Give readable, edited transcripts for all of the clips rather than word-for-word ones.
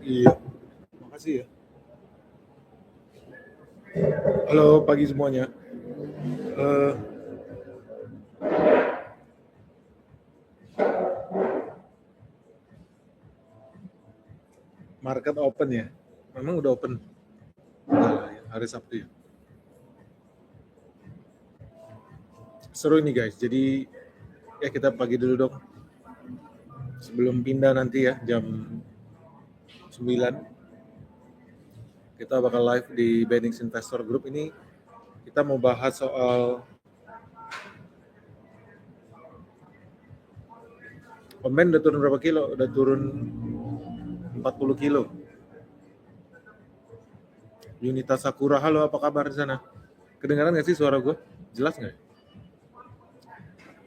Iya, makasih ya. Halo pagi semuanya. Eh, Market open ya? Memang udah open? Enggak lah ya, hari Sabtu ya. Seru ini guys, jadi ya kita pagi dulu dong. Sebelum pindah nanti ya, jam 9. Kita bakal live di Benix Investor Group ini. Kita mau bahas soal pemain udah turun berapa kilo? Udah turun 40 kilo. Yunita Sakura, halo apa kabar di sana? Kedengaran nggak sih suara gue? Jelas nggak?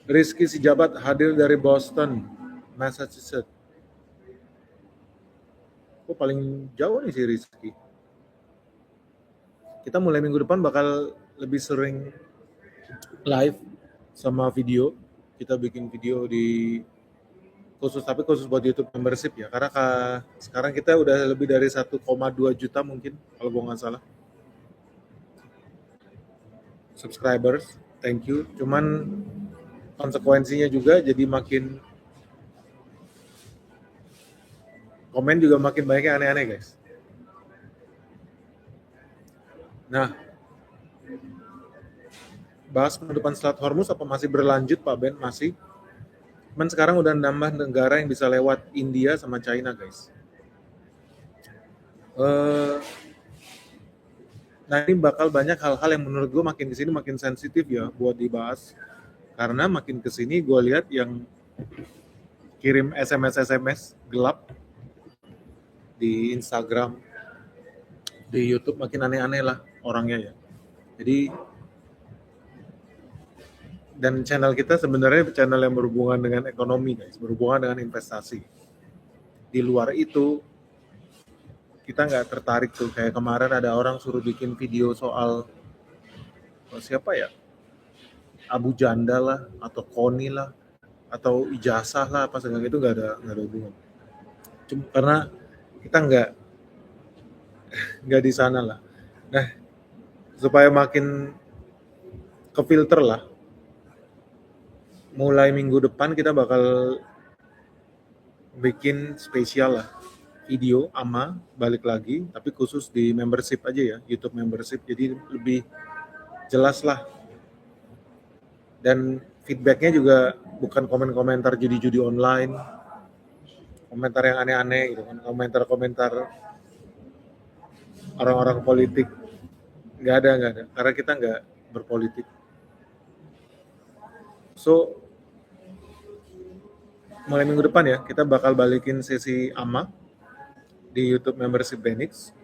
Rizky Sijabat hadir dari Boston, Massachusetts. Kok paling jauh nih si Rizky? Kita mulai minggu depan bakal lebih sering live sama video. Kita bikin video di tapi khusus buat YouTube membership ya. Karena sekarang kita udah lebih dari 1,2 juta mungkin kalau gue nggak salah subscribers. Thank you. Cuman konsekuensinya juga jadi makin komen juga makin banyak yang aneh-aneh guys. Nah, bahas penutupan Selat Hormuz apa masih berlanjut Pak Ben? Masih. Cuman sekarang udah nambah negara yang bisa lewat India sama China guys. Nah ini bakal banyak hal-hal yang menurut gue makin kesini makin sensitif ya buat dibahas. Karena makin kesini gue lihat yang kirim SMS gelap di Instagram, di YouTube makin aneh-aneh lah orangnya ya. Jadi dan channel kita sebenarnya channel yang berhubungan dengan ekonomi guys, berhubungan dengan investasi. Di luar itu kita nggak tertarik tuh, kayak kemarin ada orang suruh bikin video soal siapa ya, Abu Janda lah atau Koni lah atau ijazah lah apa segala itu nggak ada hubungan. Cuma karena kita nggak di sana lah. Nah supaya makin ke filter lah, mulai minggu depan kita bakal bikin spesial lah video ama balik lagi tapi khusus di membership aja ya, YouTube membership, jadi lebih jelas lah. Dan feedbacknya juga bukan komen-komentar judi-judi online, komentar yang aneh-aneh gitu kan, komentar-komentar orang-orang politik, nggak ada karena kita nggak berpolitik. So mulai minggu depan ya kita bakal balikin sesi ama di YouTube membership Benix.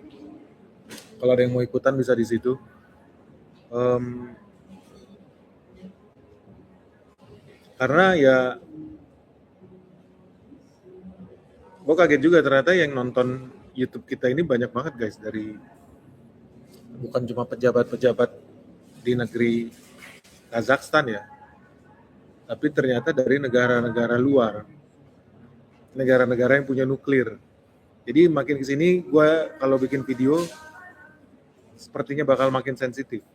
Kalau ada yang mau ikutan bisa di situ. Karena ya gue kaget juga ternyata yang nonton YouTube kita ini banyak banget guys, dari bukan cuma pejabat-pejabat di negeri Kazakhstan ya, tapi ternyata dari negara-negara luar, negara-negara yang punya nuklir. Jadi makin kesini gue kalau bikin video sepertinya bakal makin sensitif.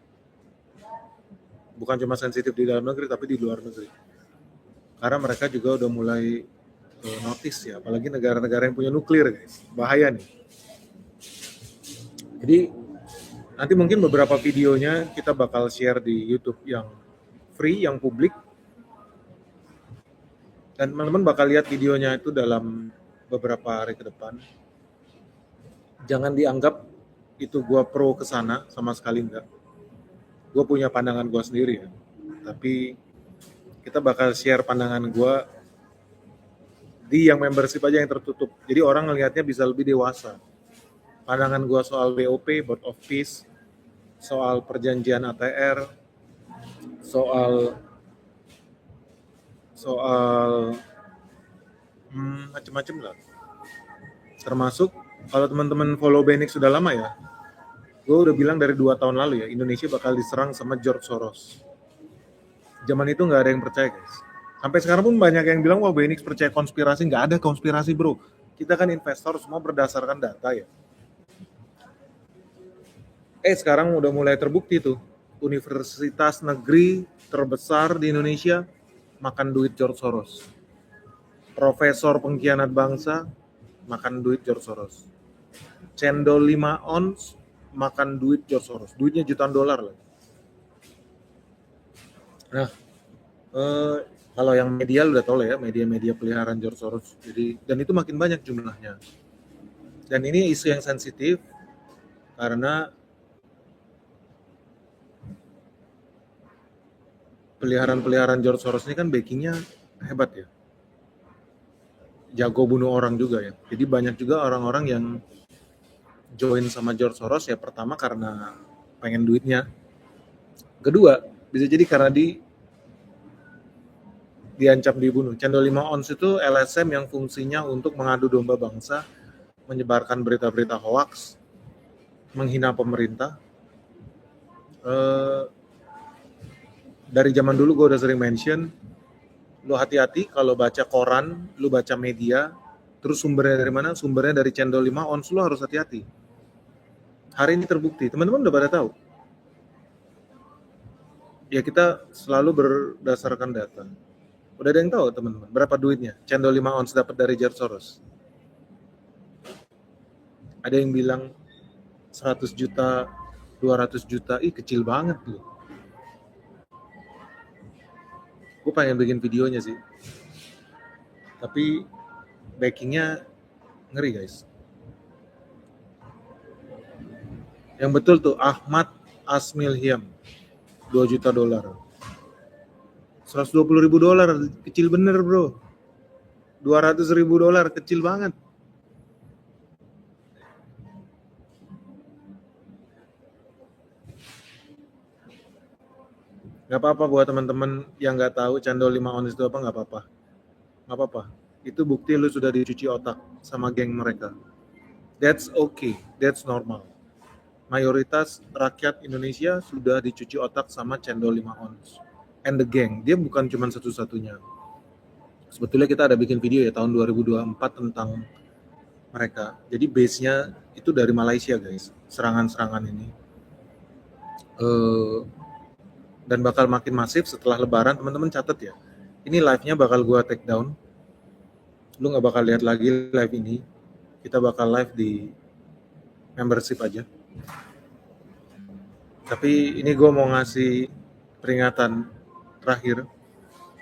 Bukan cuma sensitif di dalam negeri tapi di luar negeri. Karena mereka juga udah mulai notice ya, apalagi negara-negara yang punya nuklir guys, bahaya nih. Jadi nanti mungkin beberapa videonya kita bakal share di YouTube yang free, yang publik, dan teman-teman bakal lihat videonya itu dalam beberapa hari ke depan. Jangan dianggap itu gue pro ke sana, sama sekali enggak. Gue punya pandangan gue sendiri ya, tapi kita bakal share pandangan gue di yang membership aja yang tertutup. Jadi orang ngelihatnya bisa lebih dewasa. Pandangan gue soal BOP, Board of Peace, soal perjanjian ATR, soal macam-macam lah. Termasuk kalau teman-teman follow Benix sudah lama ya, gue udah bilang dari 2 tahun lalu ya, Indonesia bakal diserang sama George Soros. Zaman itu nggak ada yang percaya guys. Sampai sekarang pun banyak yang bilang, wah Benix percaya konspirasi. Nggak ada konspirasi bro. Kita kan investor semua berdasarkan data ya. Sekarang udah mulai terbukti tuh, universitas negeri terbesar di Indonesia makan duit George Soros. Profesor pengkhianat bangsa makan duit George Soros. Cendol 5 ons makan duit George Soros. Duitnya jutaan dolar lah. Nah, kalau yang media lu udah tau lah ya, media-media peliharaan George Soros. Jadi, dan itu makin banyak jumlahnya. Dan ini isu yang sensitif karena peliharaan George Soros ini kan backingnya hebat ya. Jago bunuh orang juga ya. Jadi banyak juga orang-orang yang join sama George Soros ya, pertama karena pengen duitnya. Kedua, bisa jadi karena diancam dibunuh. Cendol 5 ons itu LSM yang fungsinya untuk mengadu domba bangsa, menyebarkan berita-berita hoax, menghina pemerintah. Dari zaman dulu gue udah sering mention, lu hati-hati kalau baca koran, lu baca media, terus sumbernya dari mana? Sumbernya dari Cendol 5 ons, lu harus hati-hati. Hari ini terbukti, teman-teman udah pada tahu. Ya kita selalu berdasarkan data. Udah ada yang tahu teman-teman, berapa duitnya Cendol 5 ons dapat dari George Soros? Ada yang bilang 100 juta, 200 juta, kecil banget loh. Gue pengen bikin videonya sih, tapi backingnya ngeri guys. Yang betul tuh Ahmad Asmilhiam, 2 juta dolar. 120 ribu dolar, kecil bener bro. 200 ribu dolar, kecil banget. Gak apa-apa buat teman-teman yang gak tahu Cendol 5 ons itu apa, gak apa-apa. Gak apa-apa. Itu bukti lu sudah dicuci otak sama geng mereka. That's okay, that's normal. Mayoritas rakyat Indonesia sudah dicuci otak sama Cendol 5 ons. And the gang, dia bukan cuma satu-satunya. Sebetulnya kita ada bikin video ya tahun 2024 tentang mereka. Jadi base-nya itu dari Malaysia guys, serangan-serangan ini. Dan bakal makin masif setelah lebaran, teman-teman catat ya. Ini live-nya bakal gua take down. Lu gak bakal lihat lagi live ini. Kita bakal live di membership aja. Tapi ini gue mau ngasih peringatan terakhir.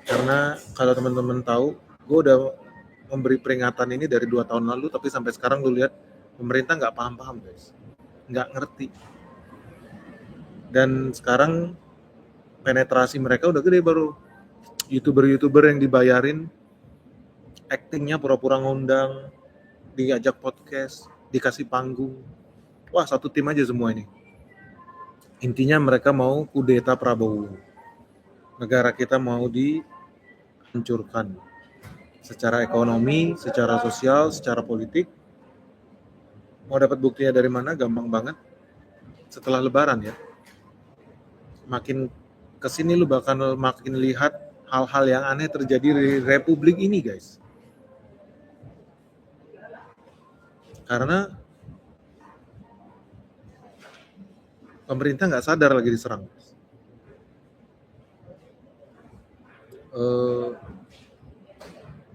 Karena kalau teman-teman tahu, gue udah memberi peringatan ini dari 2 tahun lalu, tapi sampai sekarang lu lihat pemerintah nggak paham-paham guys, nggak ngerti. Dan sekarang penetrasi mereka udah gede, baru youtuber yang dibayarin, actingnya pura-pura ngundang, diajak podcast, dikasih panggung. Wah, satu tim aja semua ini. Intinya mereka mau kudeta Prabowo. Negara kita mau dihancurkan secara ekonomi, secara sosial, secara politik. Mau dapat buktinya dari mana? Gampang banget. Setelah lebaran ya. Makin kesini lu bakal makin lihat hal-hal yang aneh terjadi di republik ini guys. Karena pemerintah nggak sadar lagi diserang.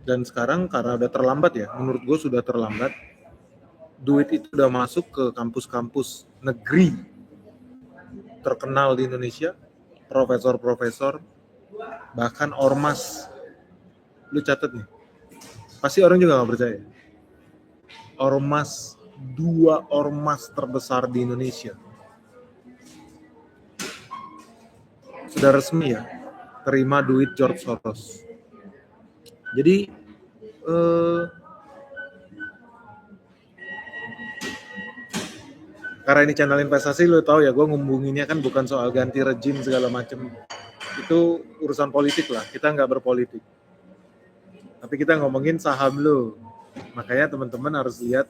Dan sekarang karena udah terlambat ya, menurut gue sudah terlambat. Duit itu udah masuk ke kampus-kampus negeri terkenal di Indonesia, profesor-profesor, bahkan ormas. Lu catat nih, pasti orang juga nggak percaya. Ormas, 2 ormas terbesar di Indonesia sudah resmi ya terima duit George Soros. Jadi karena ini channel investasi, lu tahu ya, gue ngumbunginnya kan bukan soal ganti rejim segala macam. Itu urusan politik lah, kita nggak berpolitik. Tapi kita ngomongin saham lu. Makanya teman-teman harus lihat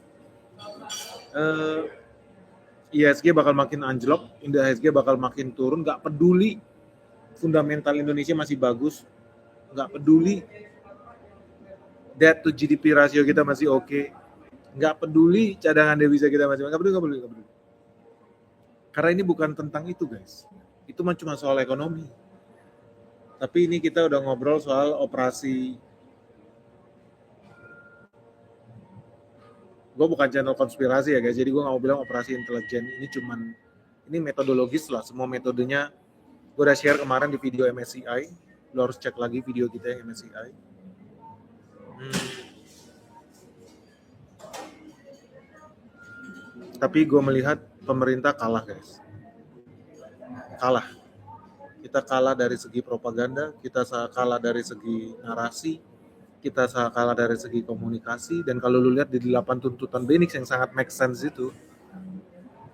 IHSG bakal makin anjlok, IHSG bakal makin turun, nggak peduli fundamental Indonesia masih bagus, nggak peduli debt to GDP rasio kita masih oke, Nggak peduli cadangan devisa kita macam-macam, nggak peduli. Karena ini bukan tentang itu guys. Itu cuma soal ekonomi. Tapi ini kita udah ngobrol soal operasi. Gue bukan channel konspirasi ya guys, jadi gue nggak mau bilang operasi intelijen. Ini metodologis lah, semua metodenya gue udah share kemarin di video MSCI. Lo harus cek lagi video kita yang MSCI. Tapi gue melihat pemerintah kalah guys. Kalah. Kita kalah dari segi propaganda, kita kalah dari segi narasi, kita kalah dari segi komunikasi. Dan kalau lu lihat di 8 tuntutan Benix yang sangat make sense itu,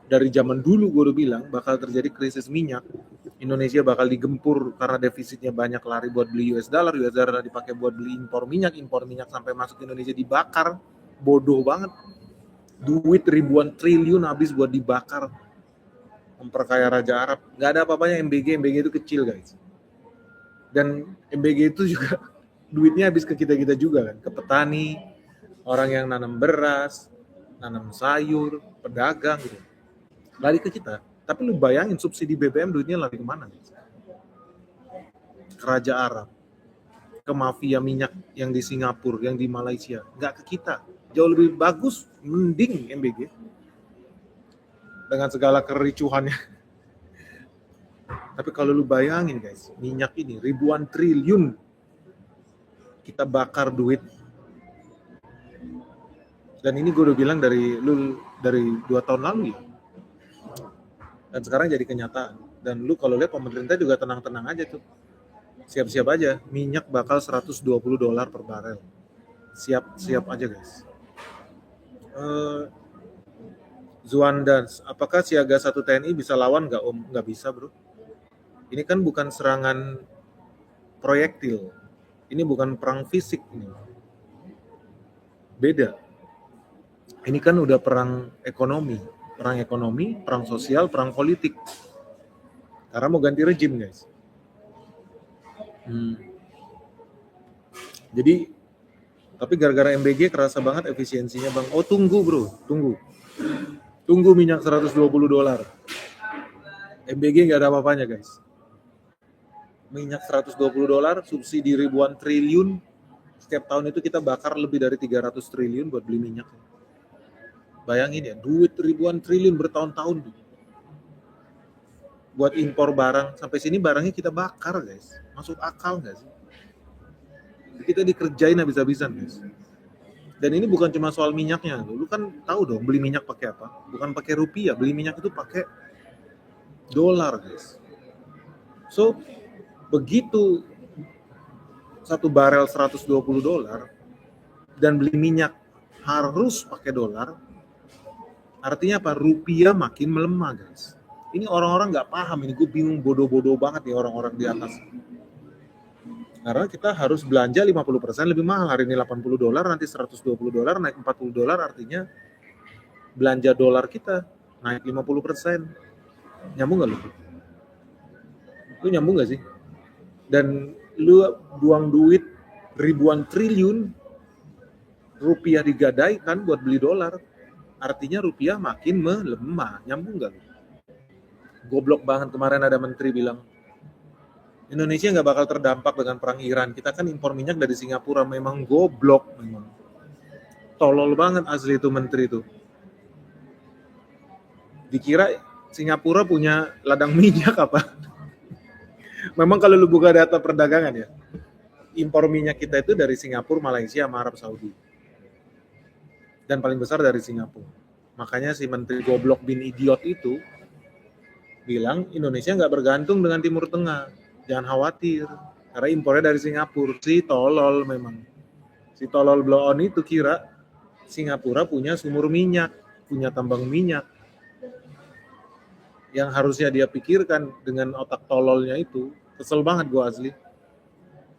dari zaman dulu gue udah bilang bakal terjadi krisis minyak. Indonesia bakal digempur karena defisitnya banyak, lari buat beli US dollar dipakai buat beli impor minyak sampai masuk Indonesia dibakar. Bodoh banget. Duit ribuan triliun habis buat dibakar, memperkaya Raja Arab. Nggak ada apa-apanya MBG itu kecil guys. Dan MBG itu juga duitnya habis ke kita-kita juga kan, ke petani, orang yang nanam beras, nanam sayur, pedagang gitu. Lari ke kita. Tapi lu bayangin subsidi BBM duitnya lari kemana guys? Ke Raja Arab, ke mafia minyak yang di Singapura, yang di Malaysia. Nggak ke kita. Jauh lebih bagus, mending MBG. Dengan segala kericuhannya. Tapi kalau lu bayangin guys, minyak ini ribuan triliun kita bakar duit. Dan ini gue udah bilang dari 2 tahun lalu ya. Dan sekarang jadi kenyataan. Dan lu kalau lihat pemerintah juga tenang-tenang aja tuh. Siap-siap aja, minyak bakal $120 per barel. Siap aja guys. Zuandans, apakah siaga 1 TNI bisa lawan nggak Om? Nggak bisa bro. Ini kan bukan serangan proyektil. Ini bukan perang fisik ini. Beda. Ini kan udah perang ekonomi, perang sosial, perang politik. Karena mau ganti rejim guys. Jadi, tapi gara-gara MBG kerasa banget efisiensinya bang. Oh tunggu bro, tunggu minyak $120. MBG nggak ada apa-apanya guys. Minyak $120, subsidi ribuan triliun. Setiap tahun itu kita bakar lebih dari 300 triliun buat beli minyak. Bayangin ya, duit ribuan triliun bertahun-tahun. Buat impor barang, sampai sini barangnya kita bakar guys. Masuk akal nggak sih? Kita dikerjain habis-habisan guys. Dan ini bukan cuma soal minyaknya. Lu kan tahu dong beli minyak pakai apa? Bukan pakai rupiah, beli minyak itu pakai dolar guys. So, begitu 1 barel $120 dan beli minyak harus pakai dolar, artinya apa? Rupiah makin melemah guys. Ini orang-orang nggak paham, ini gue bingung, bodoh-bodoh banget nih orang-orang di atas. Karena kita harus belanja 50% lebih mahal. Hari ini $80, nanti $120, naik $40, artinya belanja dolar kita naik 50%. Nyambung nggak lu? Lu nyambung nggak sih? Dan lu buang duit ribuan triliun, rupiah digadaikan buat beli dolar, artinya rupiah makin melemah. Nyambung nggak lu? Goblok banget kemarin ada menteri bilang, Indonesia nggak bakal terdampak dengan perang Iran. Kita kan impor minyak dari Singapura. Memang goblok, memang. Tolol banget asli itu menteri itu. Dikira Singapura punya ladang minyak apa? Memang kalau lu buka data perdagangan ya, impor minyak kita itu dari Singapura, Malaysia, sama Arab Saudi. Dan paling besar dari Singapura. Makanya si menteri goblok bin idiot itu bilang Indonesia nggak bergantung dengan Timur Tengah. Jangan khawatir, karena impornya dari Singapura. Si tolol memang. Si tolol blow on itu kira Singapura punya sumur minyak, punya tambang minyak. Yang harusnya dia pikirkan dengan otak tololnya itu. Kesel banget gue asli.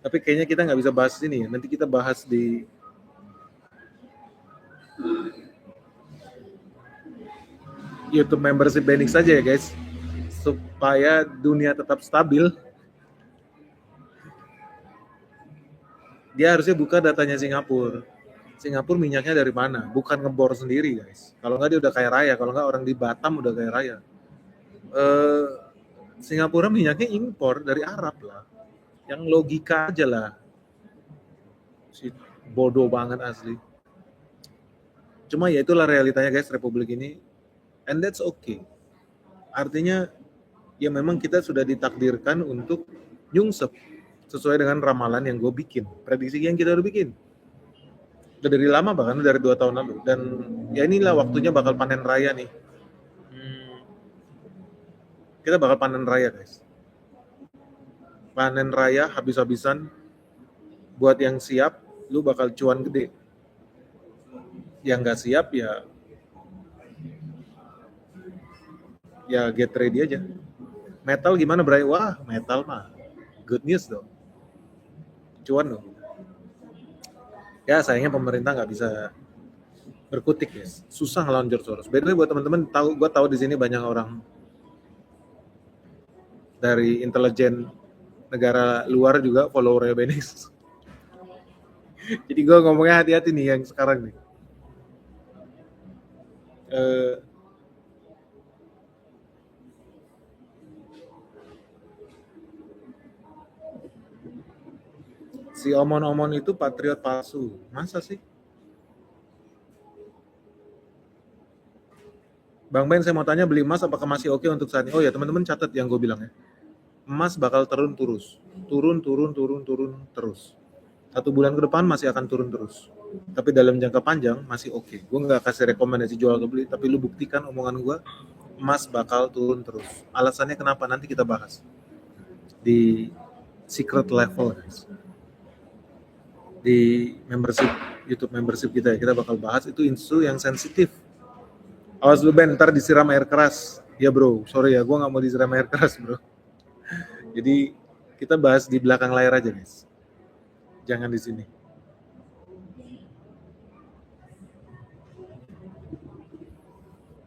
Tapi kayaknya kita nggak bisa bahas ini ya. Nanti kita bahas di YouTube membership Benix saja ya guys. Supaya dunia tetap stabil. Dia harusnya buka datanya Singapura. Singapura minyaknya dari mana? Bukan ngebor sendiri guys. Kalau nggak dia udah kaya raya, kalau nggak orang di Batam udah kaya raya. Eh, Singapura minyaknya impor dari Arab lah. Yang logika aja lah. Si bodoh banget asli. Cuma ya itulah realitanya guys, Republik ini. And that's okay. Artinya ya memang kita sudah ditakdirkan untuk nyungsep sesuai dengan ramalan yang gue bikin, prediksi yang kita udah bikin. Udah dari lama, bahkan dari 2 tahun lalu. Dan ya inilah waktunya bakal panen raya nih. Kita bakal panen raya guys. Panen raya habis-habisan. Buat yang siap, lu bakal cuan gede. Yang nggak siap ya get ready aja. Metal gimana Bray? Wah metal mah good news dong. Cuan dong. Ya sayangnya pemerintah nggak bisa berkutik ya. Susah ngelawan George Soros. By the way buat teman-teman tahu, gue tahu di sini banyak orang dari intelijen negara luar juga followernya Benix. Jadi gue ngomongnya hati-hati nih yang sekarang nih. Si omon-omon itu patriot palsu. Masa sih? Bang Ben, saya mau tanya, beli emas apakah masih oke untuk saat ini? Oh ya, teman-teman catat yang gue bilang ya. Emas bakal turun terus. Turun terus. 1 bulan ke depan masih akan turun terus. Tapi dalam jangka panjang masih oke. Gue nggak kasih rekomendasi jual atau beli, tapi lu buktikan omongan gue, emas bakal turun terus. Alasannya kenapa? Nanti kita bahas di secret level guys. Di membership, YouTube membership kita ya, kita bakal bahas itu isu yang sensitif. Awas lu Ben, ntar disiram air keras. Ya bro, sorry ya, gue nggak mau disiram air keras bro. Jadi kita bahas di belakang layar aja guys. Jangan di sini.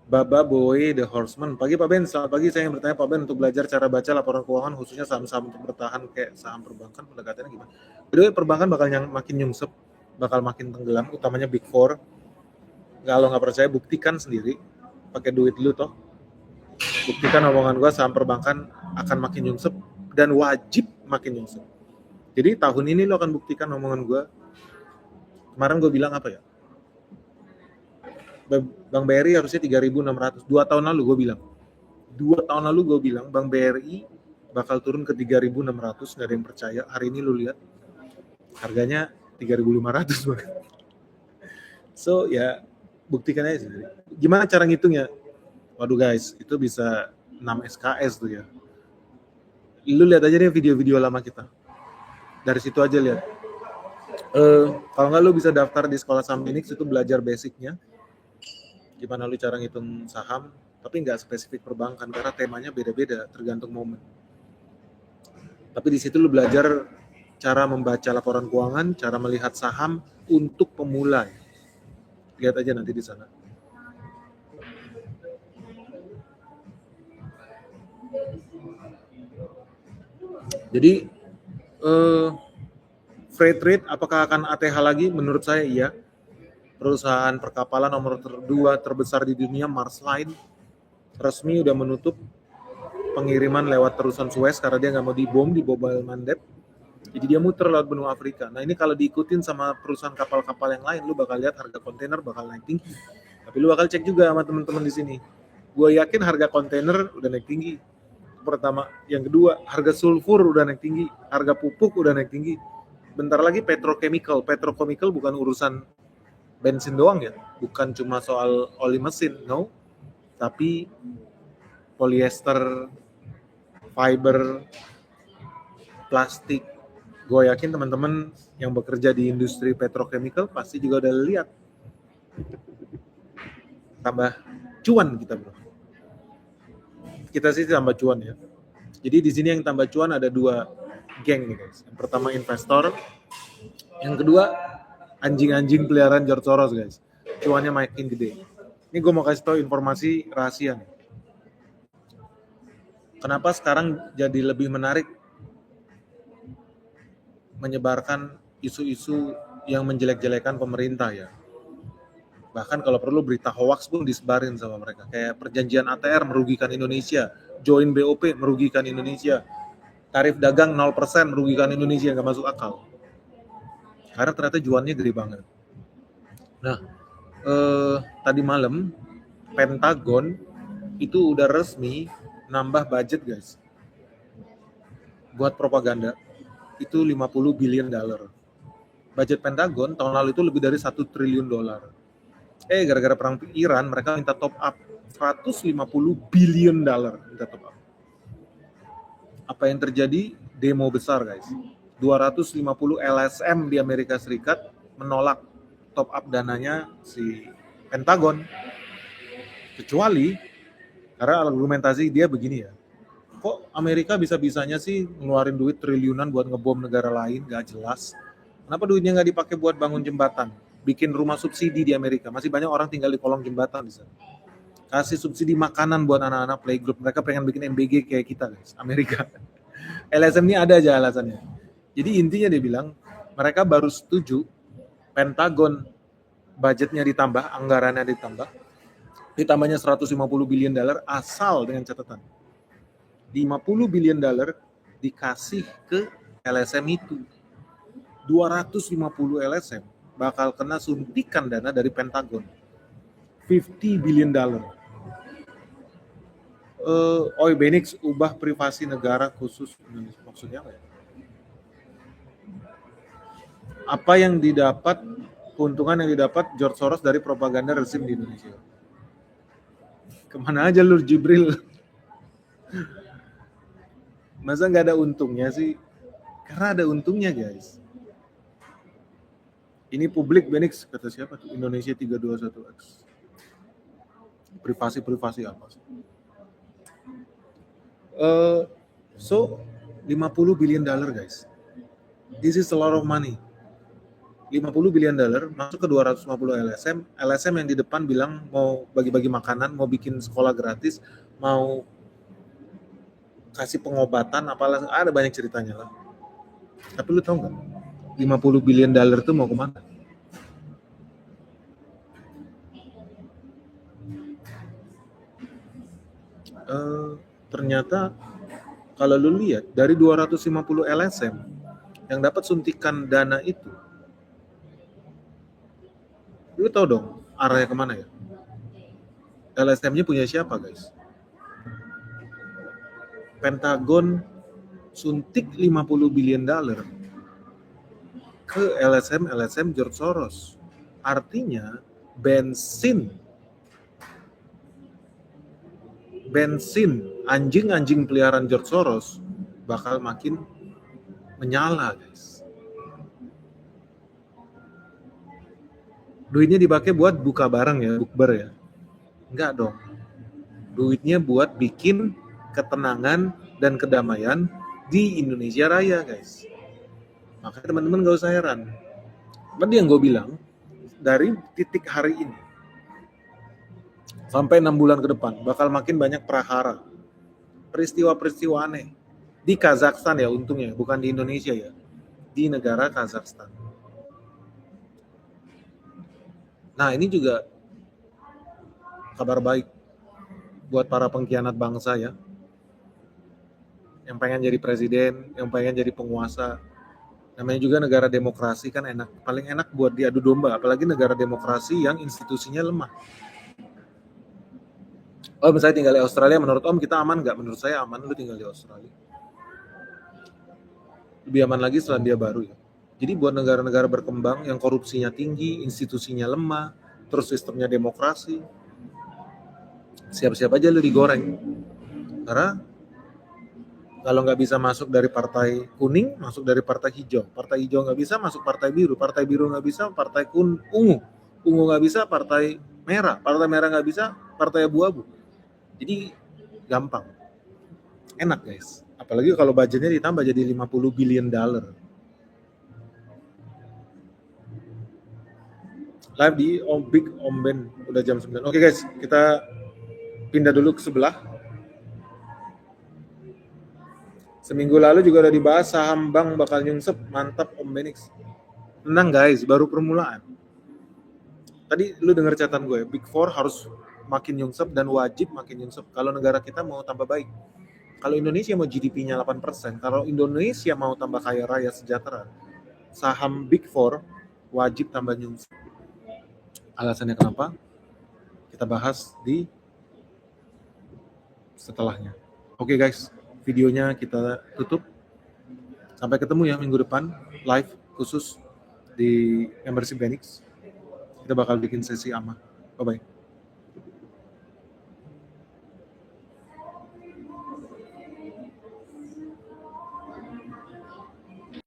Baba Boy The Horseman. Pagi Pak Ben, selamat pagi. Saya ingin bertanya Pak Ben untuk belajar cara baca laporan keuangan khususnya saham-saham untuk bertahan kayak saham perbankan, pendekatannya gimana? Jadi perbankan bakal makin nyungsep, bakal makin tenggelam, utamanya Big Four. Kalau nggak percaya buktikan sendiri, pakai duit lu toh. Buktikan omongan gua, saham perbankan akan makin nyungsep dan wajib makin nyungsep. Jadi tahun ini lo akan buktikan omongan gua. Kemarin gue bilang apa ya? Bank BRI harusnya 3.600. 2 tahun lalu gue bilang. 2 tahun lalu gue bilang Bank BRI bakal turun ke 3.600, nggak ada yang percaya. Hari ini lu lihat harganya 3.500 banget. So ya buktikan aja sendiri. Gimana cara ngitungnya? Waduh guys, itu bisa 6 SKS tuh ya. Lu lihat aja deh video-video lama kita. Dari situ aja lihat. Kalau nggak lu bisa daftar di sekolah saham Phoenix, itu belajar basicnya. Gimana lu cara ngitung saham, tapi nggak spesifik perbankan karena temanya beda-beda tergantung momen. Tapi di situ lu belajar cara membaca laporan keuangan, cara melihat saham untuk pemula. Lihat aja nanti di sana. Jadi freight rate apakah akan ATH lagi? Menurut saya iya. Perusahaan perkapalan nomor 2 terbesar di dunia, Mars Line, resmi udah menutup pengiriman lewat terusan Suez karena dia nggak mau dibom di Bab el-Mandeb. Jadi dia muter lewat benua Afrika. Nah ini kalau diikutin sama perusahaan kapal-kapal yang lain, lu bakal lihat harga kontainer bakal naik tinggi. Tapi lu bakal cek juga sama teman-teman di sini. Gue yakin harga kontainer udah naik tinggi. Pertama, yang kedua, harga sulfur udah naik tinggi, harga pupuk udah naik tinggi. Bentar lagi petrochemical bukan urusan bensin doang ya, bukan cuma soal oli mesin, no, tapi polyester, fiber, plastik. Gue yakin teman-teman yang bekerja di industri petrochemical pasti juga udah lihat. Tambah cuan kita bro. Kita sih tambah cuan ya. Jadi di sini yang tambah cuan ada 2 geng nih guys. Yang pertama investor, yang kedua anjing-anjing peliharaan George Soros guys. Cuannya makin gede. Ini gue mau kasih tahu informasi rahasia nih. Kenapa sekarang jadi lebih menarik menyebarkan isu-isu yang menjelek-jelekan pemerintah ya. Bahkan kalau perlu berita hoax pun disebarin sama mereka. Kayak perjanjian ATR merugikan Indonesia, join BOP merugikan Indonesia, tarif dagang 0% merugikan Indonesia, nggak masuk akal. Karena ternyata juannya gede banget. Nah, tadi malam Pentagon itu udah resmi nambah budget guys. Buat propaganda itu 50 billion dollar. Budget Pentagon tahun lalu itu lebih dari 1 triliun dolar. Gara-gara perang Iran mereka minta top up 150 billion dollar minta top up. Apa yang terjadi? Demo besar guys. 250 LSM di Amerika Serikat menolak top up dananya si Pentagon. Kecuali karena argumentasi dia begini ya. Kok Amerika bisa-bisanya sih ngeluarin duit triliunan buat ngebom negara lain, gak jelas. Kenapa duitnya nggak dipakai buat bangun jembatan, bikin rumah subsidi di Amerika? Masih banyak orang tinggal di kolong jembatan di sana. Kasih subsidi makanan buat anak-anak playgroup. Mereka pengen bikin MBG kayak kita guys, Amerika. LSM ini ada aja alasannya. Jadi intinya dia bilang, mereka baru setuju Pentagon budgetnya ditambah, anggarannya ditambahnya 150 billion dollar asal dengan catatan 50 billion dollar dikasih ke LSM itu. 250 LSM bakal kena suntikan dana dari Pentagon. 50 billion dollar. Benix ubah privasi negara khusus Indonesia. Maksudnya apa ya? Apa yang didapat, keuntungan yang didapat George Soros dari propaganda rezim di Indonesia? Kemana aja lu Jibril? Masa nggak ada untungnya sih? Karena ada untungnya guys. Ini publik Benix, kata siapa tuh? Indonesia 321X. Privasi apa sih? So 50 billion dollar guys. This is a lot of money. 50 billion dollar masuk ke 250 LSM. LSM yang di depan bilang mau bagi-bagi makanan, mau bikin sekolah gratis, mau kasih pengobatan, apalah, ada banyak ceritanya lah. Tapi lu tau nggak? 50 billion dollar itu mau kemana? Ternyata kalau lu lihat dari 250 LSM yang dapat suntikan dana itu, lu tau dong arahnya kemana ya? LSM-nya punya siapa guys? Pentagon suntik 50 billion dollar ke LSM George Soros. Artinya bensin anjing peliharaan George Soros bakal makin menyala guys. Duitnya dipakai buat buka barang ya, bukber ya. Enggak dong. Duitnya buat bikin ketenangan dan kedamaian di Indonesia Raya guys. Makanya teman-teman gak usah heran. Tadi yang gue bilang, dari titik hari ini sampai 6 bulan ke depan bakal makin banyak prahara, peristiwa-peristiwa aneh di Kazakhstan ya, untungnya bukan di Indonesia ya, di negara Kazakhstan. Nah ini juga kabar baik buat para pengkhianat bangsa ya, yang pengen jadi presiden, yang pengen jadi penguasa. Namanya juga negara demokrasi kan enak, paling enak buat diadu domba, apalagi negara demokrasi yang institusinya lemah. Misalnya tinggal di Australia, menurut Om kita aman nggak? Menurut saya aman, lu tinggal di Australia. Lebih aman lagi Selandia Baru ya. Jadi buat negara-negara berkembang yang korupsinya tinggi, institusinya lemah, terus sistemnya demokrasi, siap-siap aja lu digoreng. Karena kalau nggak bisa masuk dari partai kuning, masuk dari partai hijau. Partai hijau nggak bisa, masuk partai biru nggak bisa, partai ungu nggak bisa, partai merah nggak bisa, partai abu-abu. Jadi gampang, enak guys. Apalagi kalau budgetnya ditambah jadi 50 billion dollar. Live di Big Om Ben, udah jam 9. Oke guys, kita pindah dulu ke sebelah. Seminggu lalu juga udah dibahas saham bank bakal nyungsep, mantap Om Benix. Tenang guys, baru permulaan. Tadi lu dengar catatan gue, Big Four harus makin nyungsep dan wajib makin nyungsep kalau negara kita mau tambah baik. Kalau Indonesia mau GDP-nya 8%, kalau Indonesia mau tambah kaya raya sejahtera, saham Big Four wajib tambah nyungsep. Alasannya kenapa? Kita bahas di setelahnya. Oke guys, videonya kita tutup. Sampai ketemu ya minggu depan, live khusus di Membership Benix. Kita bakal bikin sesi AMA. Bye-bye.